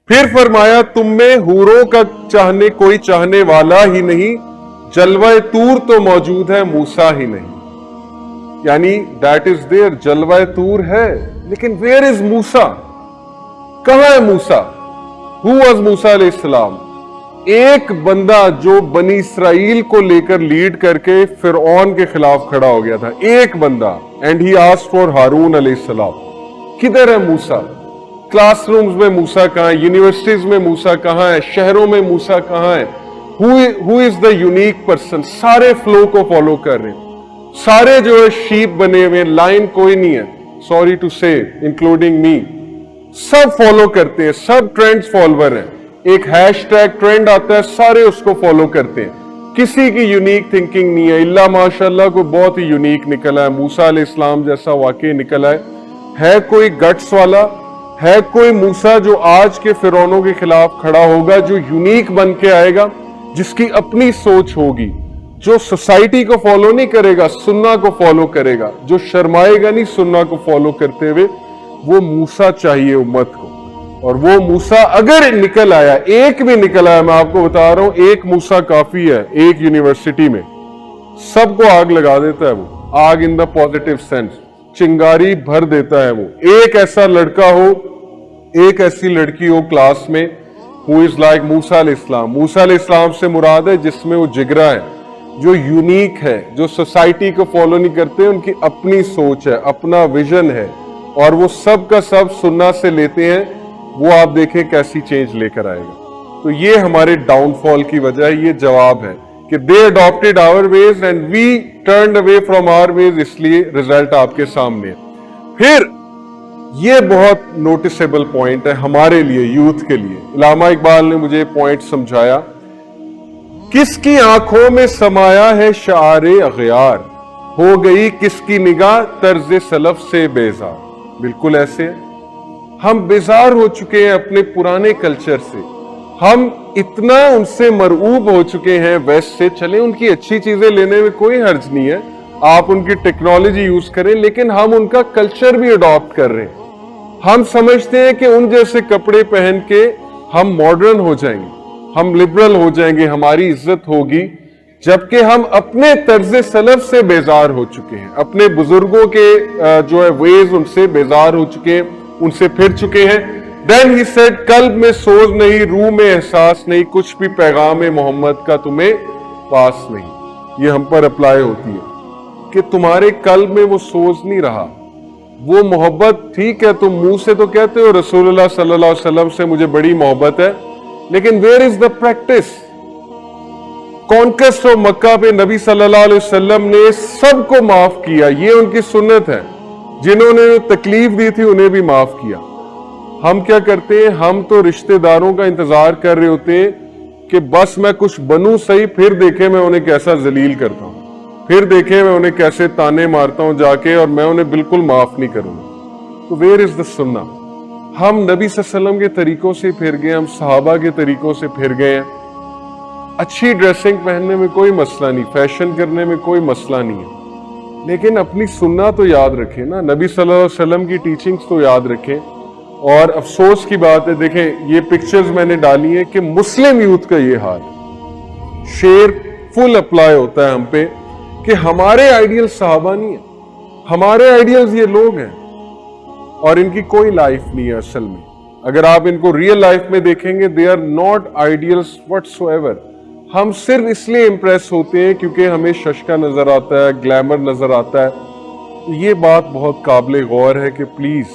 फिर फरमाया तुम में हूरों का चाहने कोई चाहने वाला ही नहीं, जलवा तूर तो मौजूद है मूसा ही नहीं। यानी दैट इज देयर, जलवा तूर है लेकिन वेयर इज मूसा, कहां है मूसा? हु वाज मूसा अलैहिस्सलाम? एक बंदा जो बनी इसराइल को लेकर लीड करके फिरौन के खिलाफ खड़ा हो गया था, एक बंदा, एंड ही आस्क्ड फॉर हारून अलैहिस्सलाम। किधर है मूसा? क्लासरूम्स में मूसा कहां है? यूनिवर्सिटीज में मूसा कहां है? शहरों में मूसा कहां है? Who is the unique person? सारे फ्लो को फॉलो कर रहे हैं, सारे जो है शीप बने हुए, लाइन कोई नहीं है, सॉरी टू से इंक्लूडिंग मी, सब फॉलो करते हैं, सब ट्रेंड्स फॉलोअर हैं। एक हैशटैग ट्रेंड आता है, सारे उसको फॉलो करते हैं, किसी की यूनिक थिंकिंग नहीं है। इल्ला माशाल्लाह को बहुत ही यूनिक निकला है, मूसा अलैहिस्सलाम जैसा वाकई निकला है कोई गट्स वाला, है कोई मूसा जो आज के फिरौनों के खिलाफ खड़ा होगा, जो यूनिक बन के आएगा, जिसकी अपनी सोच होगी, जो सोसाइटी को फॉलो नहीं करेगा, सुन्ना को फॉलो करेगा, जो शर्माएगा नहीं सुन्ना को फॉलो करते हुए, वो मूसा चाहिए उम्मत को। और वो मूसा अगर निकल आया, एक भी निकल आया, मैं आपको बता रहा हूं, एक मूसा काफी है। एक यूनिवर्सिटी में सबको आग लगा देता है वो, आग इन द पॉजिटिव सेंस, चिंगारी भर देता है वो। एक ऐसा लड़का हो, एक ऐसी लड़की हो क्लास में, हु इज लाइक मूसा अलैहिस्सलाम। मूसा अलैहिस्सलाम से मुराद है जिसमें वो जिगरा है, जो यूनिक है, जो सोसाइटी को फॉलो नहीं करते, उनकी अपनी सोच है, अपना विजन है, और वो सब का सब सुन्ना से लेते हैं। वो आप देखें कैसी चेंज लेकर आएगा। तो ये हमारे डाउनफॉल की वजह है, ये जवाब है कि they adopted our ways and we turned away from our ways, इसलिए रिजल्ट आपके सामने है। फिर ये बहुत नोटिसेबल पॉइंट है हमारे लिए, यूथ के लिए। इल्लामा इकबाल ने मुझे पॉइंट समझाया, किसकी आंखों में समाया है शारे अग़यार, हो गई किसकी निगाह तर्ज सलफ से बेजार। बिल्कुल ऐसे है, हम बेजार हो चुके हैं अपने पुराने कल्चर से, हम इतना उनसे मरऊब हो चुके हैं वेस्ट से। चले उनकी अच्छी चीजें लेने में कोई हर्ज नहीं है, आप उनकी टेक्नोलॉजी यूज करें, लेकिन हम उनका कल्चर भी अडॉप्ट कर रहे हैं। हम समझते हैं कि उन जैसे कपड़े पहन के हम मॉडर्न हो जाएंगे, हम लिबरल हो जाएंगे, हमारी इज्जत होगी, जबकि हम अपने तर्ज सलफ से बेजार हो चुके हैं, अपने बुजुर्गों के जो है वेज, उनसे बेजार हो चुके हैं, उनसे फिर चुके हैं। देन ही सेड, कल्ब में सोच नहीं, रूह में एहसास नहीं, कुछ भी पैगाम मोहम्मद का तुम्हें पास नहीं। ये हम पर अप्लाई होती है कि तुम्हारे कल्ब में वो सोच नहीं रहा, वो मोहब्बत। ठीक है, तुम मुंह से तो कहते हो रसूलुल्लाह सल्लल्लाहु अलैहि वसल्लम से मुझे बड़ी मोहब्बत है, लेकिन where is the practice? Conquest of Makkah पे नबी सल्लल्लाहु अलैहि वसल्लम ने सबको माफ किया, ये उनकी सुन्नत है। जिन्होंने तकलीफ दी थी उन्हें भी माफ किया। हम क्या करते हैं, हम तो रिश्तेदारों का इंतजार कर रहे होते हैं कि बस मैं कुछ बनूं सही, फिर देखे मैं उन्हें कैसा जलील करता हूं, फिर देखे मैं उन्हें कैसे ताने मारता हूं जाके, और मैं उन्हें बिल्कुल माफ नहीं करूंगा। तो वेयर इज द सुन्ना? हम नबी सल्लल्लाहु अलैहि वसल्लम के तरीकों से फिर गए, हम सहाबा के तरीकों से फिर गए हैं। अच्छी ड्रेसिंग पहनने में कोई मसला नहीं, फैशन करने में कोई मसला नहीं है, लेकिन अपनी सुन्ना तो याद रखें ना, नबी सल्लल्लाहु अलैहि वसल्लम की टीचिंग्स तो याद रखें। और अफसोस की बात है, देखें ये पिक्चर्स मैंने डाली है कि मुस्लिम यूथ का ये हाल, शेर फुल अप्लाई होता है हम पे कि हमारे आइडियल सहाबा नहीं है, हमारे आइडियल्स ये लोग हैं, और इनकी कोई लाइफ नहीं है असल में। अगर आप इनको रियल लाइफ में देखेंगे, they are not ideals whatsoever. हम सिर्फ इसलिए इंप्रेस होते हैं क्योंकि हमें शशका नजर आता है, ग्लैमर नजर आता है। ये बात बहुत काबिल गौर है कि प्लीज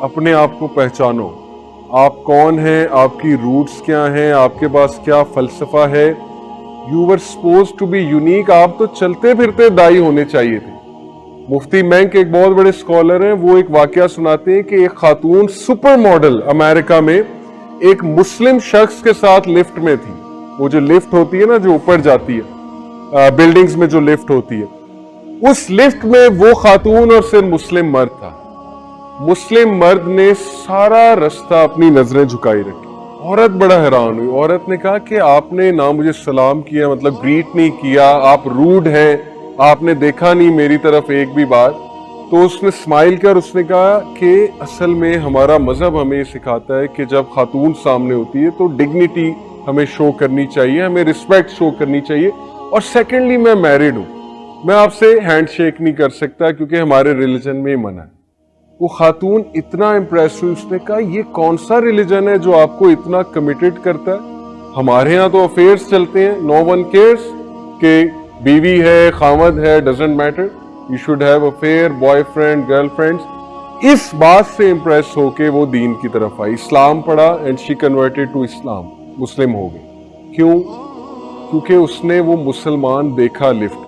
अपने आप को पहचानो, आप कौन हैं, आपकी रूट्स क्या हैं, आपके पास क्या फलसफा है। You were suppose to be unique, आप तो चलते फिरते दाई होने चाहिए थे। मुफ्ती मैंक एक बहुत बड़े स्कॉलर हैं, वो एक वाकया सुनाते हैं कि एक खातून सुपर मॉडल अमेरिका में एक मुस्लिम शख्स के साथ लिफ्ट में थी। वो जो लिफ्ट होती है ना, जो ऊपर जाती है, बिल्डिंग्स में जो लिफ्ट होती है, उस लिफ्ट में वो खातून और सिर्फ मुस्लिम मर्द था। मुस्लिम मर्द ने सारा रास्ता अपनी नजरें झुकाई रखी। औरत बड़ा हैरान हुई। औरत ने कहा कि आपने ना मुझे सलाम किया, मतलब ग्रीट नहीं किया, आप रूड हैं, आपने देखा नहीं मेरी तरफ एक भी बार। تو اس نے اسمائل کر اس نے کہا کہ اصل میں ہمارا مذہب ہمیں سکھاتا ہے کہ جب خاتون سامنے ہوتی ہے تو ڈگنیٹی ہمیں شو کرنی چاہیے, ہمیں رسپیکٹ شو کرنی چاہیے. اور سیکنڈلی میں میرڈ ہوں, میں آپ سے ہینڈ شیک نہیں کر سکتا کیونکہ ہمارے ریلیجن میں منع ہے. وہ خاتون اتنا امپریس ہوئی, اس نے کہا یہ کون سا ریلیجن ہے جو آپ کو اتنا کمیٹڈ کرتا ہے؟ ہمارے ہاں تو افیئرس چلتے ہیں, نو ون کیئرس کہ بیوی ہے خاوند ہے, doesn't matter, you should have affair, boy friend, girl friends. اس بات سے امپریس ہو کے وہ دین کی طرف آئی, اسلام پڑھا اینڈ شی کنورٹیڈ ٹو اسلام, مسلم ہو گئی. کیوں؟ کیونکہ اس نے وہ مسلمان دیکھا لفٹ